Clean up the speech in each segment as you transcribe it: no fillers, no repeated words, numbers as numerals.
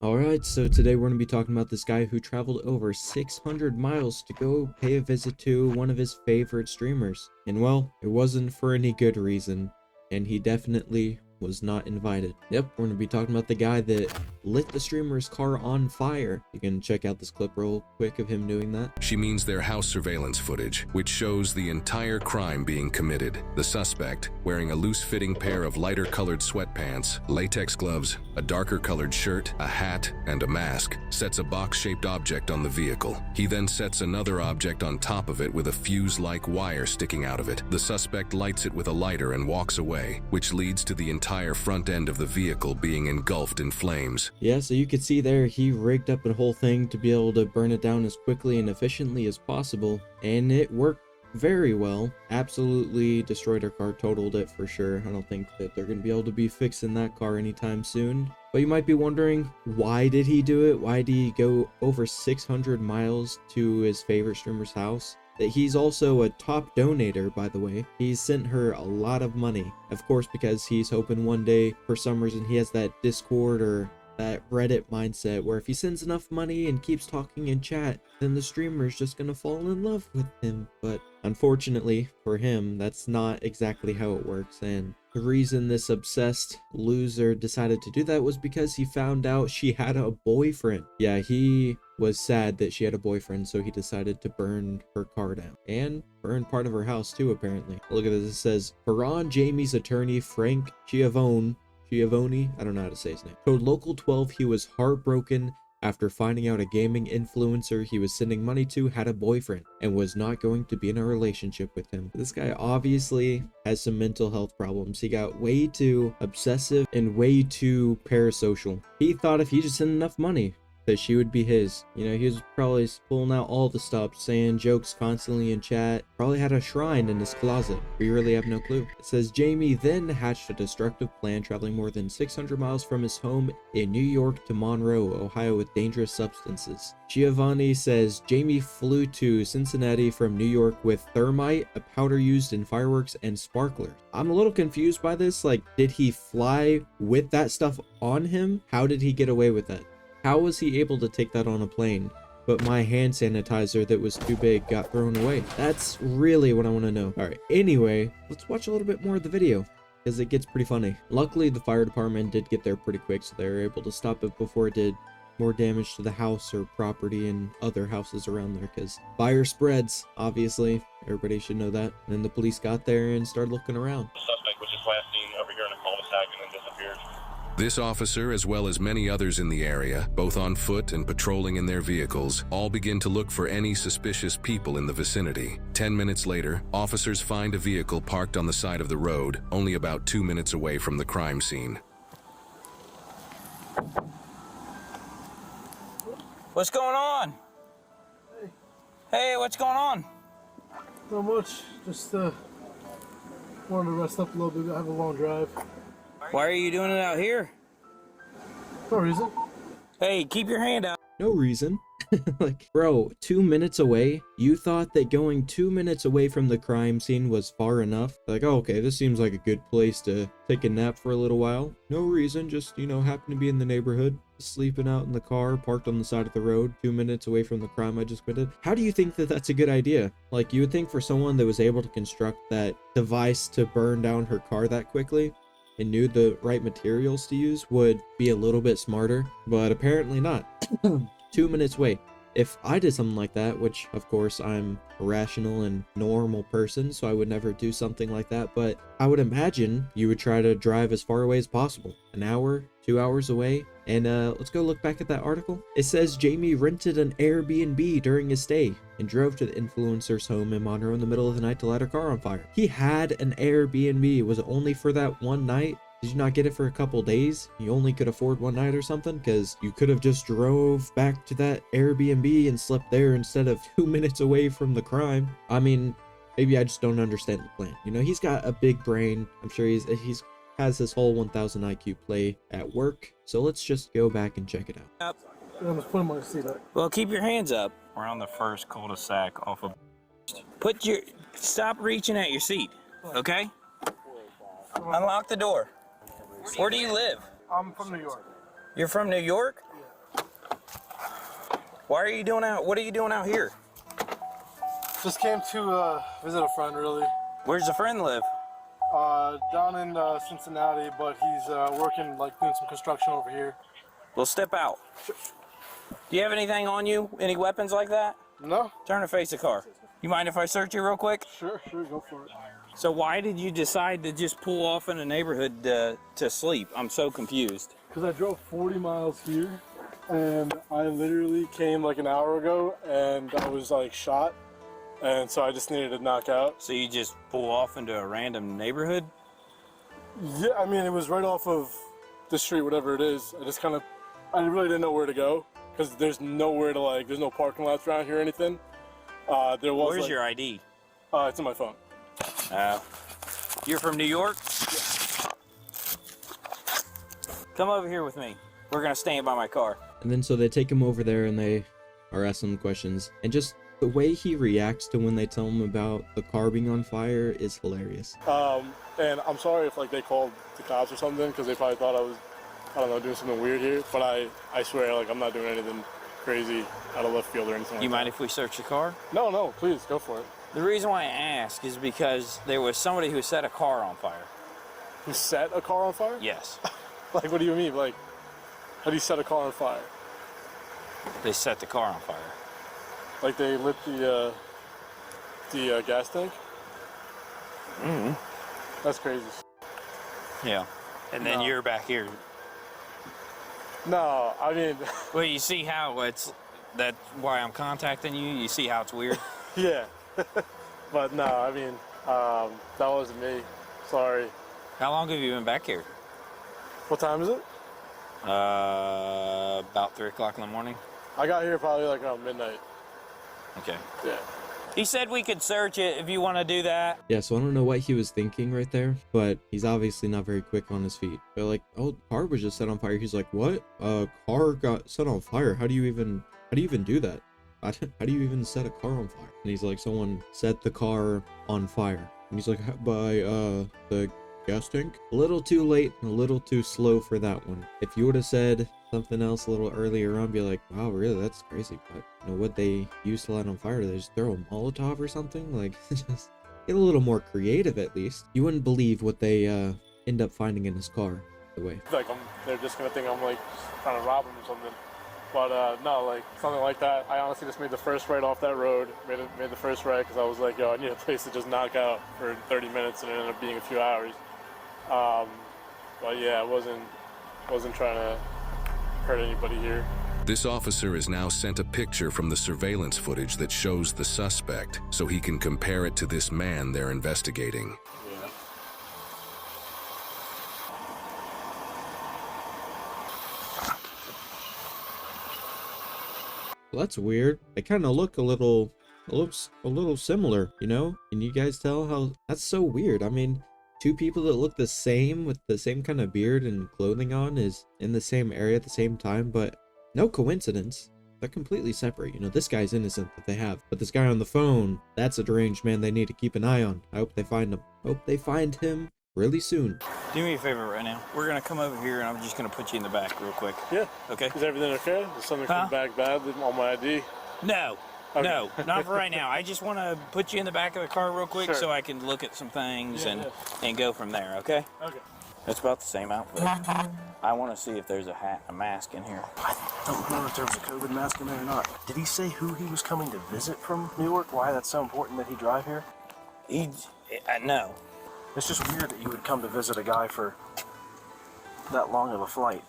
Alright, so today we're going to be talking about this guy who traveled over 600 miles to go pay a visit to one of his favorite streamers. And well, it wasn't for any good reason, and he definitely was not invited. Yep, we're going to be talking about the guy that lit the streamer's car on fire. You can check out this clip real quick of him doing that. She means their house surveillance footage, which shows the entire crime being committed. The suspect, wearing a loose-fitting pair of lighter-colored sweatpants, latex gloves, a darker-colored shirt, a hat, and a mask, sets a box-shaped object on the vehicle. He then sets another object on top of it with a fuse-like wire sticking out of it. The suspect lights it with a lighter and walks away, which leads to the entire front end of the vehicle being engulfed in flames. Yeah, so you could see there, he rigged up a whole thing to be able to burn it down as quickly and efficiently as possible, and it worked very well. Absolutely destroyed her car, totaled it for sure. I don't think that they're going to be able to be fixing that car anytime soon. But you might be wondering, why did he do it? Why did he go over 600 miles to his favorite streamer's house? That he's also a top donator, by the way. He's sent her a lot of money, of course, because he's hoping one day, for some reason, he has that Discord or that Reddit mindset where if he sends enough money and keeps talking in chat, then the streamer's just gonna fall in love with him. But unfortunately for him, that's not exactly how it works, and the reason this obsessed loser decided to do that was because he found out she had a boyfriend. Yeah, he was sad that she had a boyfriend, so he decided to burn her car down and burn part of her house too, apparently. Look at this. It says, Ferran Jamie's attorney Frank Giavone, I don't know how to say his name, told Local 12 he was heartbroken after finding out a gaming influencer he was sending money to had a boyfriend and was not going to be in a relationship with him. This guy obviously has some mental health problems. He got way too obsessive and way too parasocial. He thought if he just sent enough money, that she would be his. You know, he was probably pulling out all the stops, saying jokes constantly in chat, probably had a shrine in his closet. We really have no clue. It says Jamie then hatched a destructive plan, traveling more than 600 miles from his home in New York to Monroe, Ohio with dangerous substances. Giovanni says Jamie flew to Cincinnati from New York with thermite, a powder used in fireworks, and sparklers. I'm a little confused by this. Like, did he fly with that stuff on him? How did he get away with that? How was he able to take that on a plane? But my hand sanitizer that was too big got thrown away. That's really what I want to know. All right, anyway, let's watch a little bit more of the video because it gets pretty funny. Luckily, the fire department did get there pretty quick, so they were able to stop it before it did more damage to the house or property and other houses around there, because fire spreads, obviously. Everybody should know that. And then the police got there and started looking around. The suspect was just last seen over here in a cul-de-sac and then disappeared. This officer, as well as many others in the area, both on foot and patrolling in their vehicles, all begin to look for any suspicious people in the vicinity. 10 minutes later, officers find a vehicle parked on the side of the road, only about 2 minutes away from the crime scene. What's going on? Hey, what's going on? Not much. Just wanted to rest up a little bit. I have a long drive. Why are you doing it out here? No reason. Hey, keep your hand out. No reason. Like, bro, 2 minutes away? You thought that going 2 minutes away from the crime scene was far enough? Like, oh, okay, this seems like a good place to take a nap for a little while. No reason, just, you know, happen to be in the neighborhood, sleeping out in the car, parked on the side of the road, 2 minutes away from the crime I just committed. How do you think that that's a good idea? Like, you would think for someone that was able to construct that device to burn down her car that quickly, and knew the right materials to use, would be a little bit smarter, but apparently not. 2 minutes wait. If I did something like that, which of course I'm a rational and normal person, so I would never do something like that, but I would imagine you would try to drive as far away as possible. An hour, 2 hours away. And let's go look back at that article. It says Jamie rented an Airbnb during his stay and drove to the influencer's home in Monroe in the middle of the night to light her car on fire. He had an Airbnb. Was it only for that one night? Did you not get it for a couple days? You only could afford one night or something? Because you could have just drove back to that Airbnb and slept there instead of 2 minutes away from the crime. I mean, maybe I just don't understand the plan. You know, he's got a big brain. I'm sure he's has his whole 1000 IQ play at work. So let's just go back and check it out. I'm just putting my seat up. Well, keep your hands up. We're on the first cul-de-sac off of... Stop reaching at your seat, okay? Unlock the door. Where do you live? I'm from New York. You're from New York? Why are you doing out? What are you doing out here? Just came to visit a friend, really. Where's the friend live? Down in Cincinnati, but he's working, like, doing some construction over here. Well, step out. Do you have anything on you? Any weapons like that? No? Turn and face the car. You mind if I search you real quick? Sure, go for it. So why did you decide to just pull off in a neighborhood to sleep? I'm so confused. Because I drove 40 miles here, and I literally came like an hour ago, and I was like shot, and so I just needed to knock out. So you just pull off into a random neighborhood? Yeah, I mean, it was right off of the street, whatever it is. I really didn't know where to go, because there's nowhere to, like, there's no parking lots around here or anything. Where's your ID? It's on my phone. You're from New York? Come over here with me. We're gonna stand by my car. And then so they take him over there and they are asking him questions. And just the way he reacts to when they tell him about the car being on fire is hilarious. And I'm sorry if, like, they called the cops or something, because they probably thought I was, I don't know, doing something weird here. But I swear, like, I'm not doing anything crazy out of left field or anything like that. You mind if we search the car? No, please, go for it. The reason why I ask is because there was somebody who set a car on fire. Who set a car on fire? Yes. Like, what do you mean? Like, how do you set a car on fire? They set the car on fire. Like, they lit the gas tank? Mm-hmm. That's crazy. Yeah. And then No. you're back here. No, I mean, Well, you see how that's why I'm contacting you? You see how it's weird? yeah. But no, I mean, that wasn't me. Sorry. How long have you been back here? What time is it? About 3 o'clock in the morning. I got here probably like around midnight. Okay. Yeah. He said we could search it if you want to do that. Yeah, so I don't know what he was thinking right there, but he's obviously not very quick on his feet. They're like, oh, the car was just set on fire. He's like, what? Car got set on fire. How do you even do that? How do you even set a car on fire? And he's like, someone set the car on fire. And he's like, by the gas tank? A little too late and a little too slow for that one. If you would have said something else a little earlier on, be like, wow, really, that's crazy. But you know what they used to light on fire? They just throw a Molotov or something? Like, just get a little more creative at least. You wouldn't believe what they end up finding in his car, by the way. Like, they're just gonna think I'm like trying to rob them or something. But no, like something like that. I honestly just made the first right off that road. Made the first right because I was like, yo, I need a place to just knock out for 30 minutes, and it ended up being a few hours. But yeah, I wasn't trying to hurt anybody here. This officer has now sent a picture from the surveillance footage that shows the suspect, so he can compare it to this man they're investigating. Yeah. Well, that's weird. They kind of look a little similar, you know? Can you guys tell how that's so weird? I mean, two people that look the same with the same kind of beard and clothing on is in the same area at the same time, but no coincidence. They're completely separate. You know, this guy's innocent that they have, but this guy on the phone, that's a deranged man they need to keep an eye on. I hope they find him. Hope they find him really soon. Do me a favor right now. We're gonna come over here and I'm just gonna put you in the back real quick. Yeah. Okay? Is everything okay? Is something come back bad on my ID? No. Okay. No, not for right now. I just want to put you in the back of the car real quick Sure. so I can look at some things Yeah, and go from there, okay? Okay. That's about the same outfit. I want to see if there's a mask in here. I don't know if there was a COVID mask in there or not. Did he say who he was coming to visit from New York? Why that's so important that he drive here? No. It's just weird that you would come to visit a guy for that long of a flight.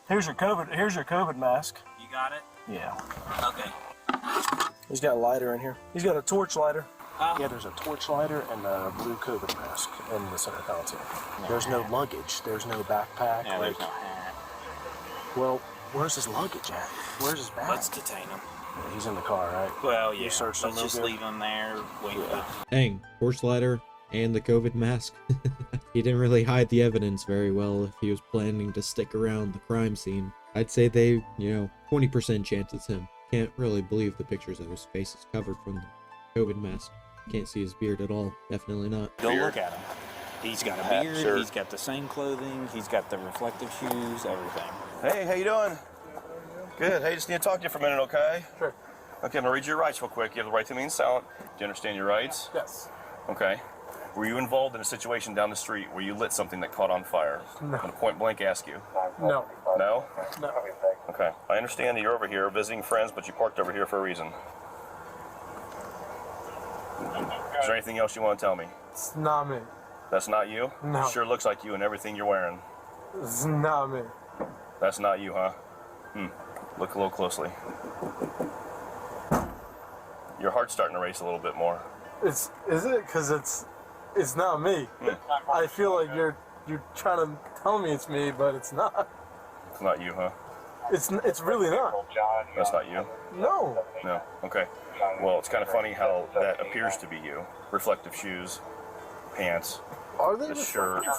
Here's your COVID mask. You got it? Yeah. Okay. He's got a lighter in here. He's got a torch lighter. Yeah, there's a torch lighter and a blue COVID mask in the center console. There's no luggage. There's no backpack. Yeah, there's no hat. Well, where's his luggage at? Where's his bag? Let's detain him. Yeah, he's in the car, right? Well, yeah. You searched Let's him real just good? leave him there. Wait. Yeah. Dang, torch lighter and the COVID mask. He didn't really hide the evidence very well if he was planning to stick around the crime scene. I'd say they, 20% chance it's him. Can't really believe the pictures of his face is covered from the COVID mask. Can't see his beard at all. Definitely not. Go look at him. He's got a beard. shirt. He's got the same clothing. He's got the reflective shoes. Everything. Hey, how you doing? Good. Hey, just need to talk to you for a minute, okay? Sure. Okay, I'm gonna read your rights real quick. You have the right to remain silent. Do you understand your rights? Yes. Okay. Were you involved in a situation down the street where you lit something that caught on fire? No. I'm gonna point blank ask you. No. No? No. Okay. I understand that you're over here visiting friends, but you parked over here for a reason. Is there anything else you want to tell me? It's not me. That's not you? No. Sure looks like you and everything you're wearing. It's not me. That's not you, huh? Look a little closely. Your heart's starting to race a little bit more. Is it? Because it's not me. I feel like you're trying to tell me it's me, but it's not. It's not you, huh? It's really not. That's not you? No. No. Okay. Well, it's kind of funny how that appears to be you. Reflective shoes, pants, Are they? a shirt, your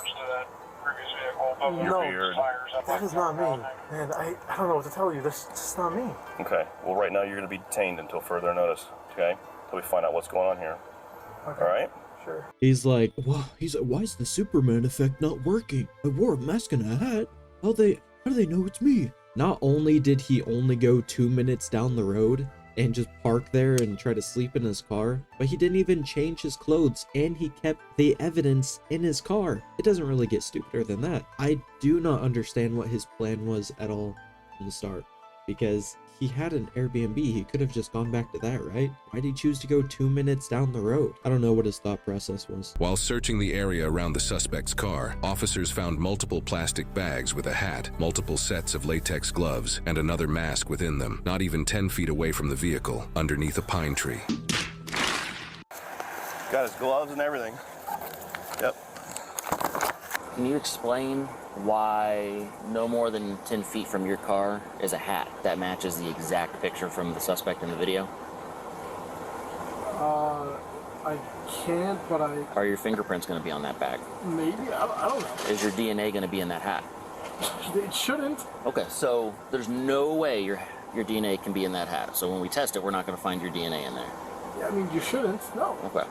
No. beard. That is not me. Man, I don't know what to tell you. That's just not me. Okay. Well, right now you're going to be detained until further notice. Okay? Until we find out what's going on here. Okay. All right? Sure. He's like, why is the Superman effect not working? I wore a mask and a hat. How do they know it's me? Not only did he only go 2 minutes down the road and just park there and try to sleep in his car, but he didn't even change his clothes and he kept the evidence in his car. It doesn't really get stupider than that. I do not understand what his plan was at all from the start, because he had an Airbnb. He could have just gone back to that, right? Why did he choose to go 2 minutes down the road? I don't know what his thought process was. While searching the area around the suspect's car, officers found multiple plastic bags with a hat, multiple sets of latex gloves, and another mask within them, not even 10 feet away from the vehicle, underneath a pine tree. Got his gloves and everything. Yep. Can you explain why no more than 10 feet from your car is a hat that matches the exact picture from the suspect in the video? I can't, but Are your fingerprints going to be on that bag? maybe. I don't know. Is your DNA going to be in that hat? It shouldn't. Okay, so there's no way your DNA can be in that hat. So when we test it, we're not going to find your DNA in there. Yeah, I mean, you shouldn't. No. Okay.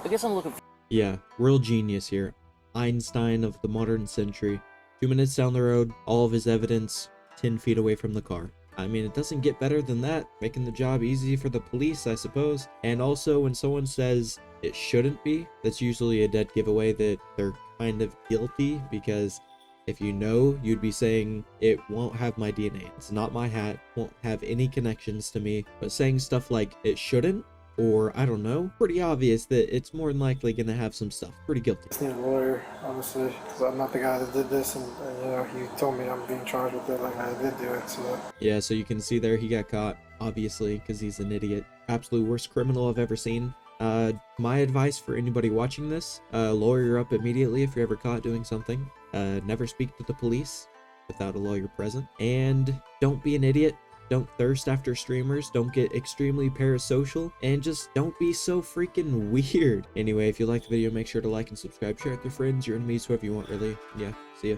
I guess I'm looking for... Yeah, real genius here. Einstein of the modern century. 2 minutes down the road, all of his evidence 10 feet away from the car. I mean, it doesn't get better than that, making the job easy for the police, I suppose. And also, when someone says it shouldn't be, that's usually a dead giveaway that they're kind of guilty, because if you know, you'd be saying it won't have my DNA. It's not my hat, won't have any connections to me. But saying stuff like it shouldn't, or I don't know, pretty obvious that it's more than likely gonna have some stuff. Pretty guilty. I just need a lawyer, honestly, because I'm not the guy that did this, and you know, he told me I'm being charged with it, like I did do it, so. Yeah, so you can see there he got caught, obviously, because he's an idiot. Absolute worst criminal I've ever seen. My advice for anybody watching this, lawyer up immediately if you're ever caught doing something. Never speak to the police without a lawyer present. And don't be an idiot. Don't thirst after streamers, don't get extremely parasocial, and just don't be so freaking weird. Anyway, if you like the video, make sure to like and subscribe, share it with your friends, your enemies, whoever you want, really. Yeah, see ya.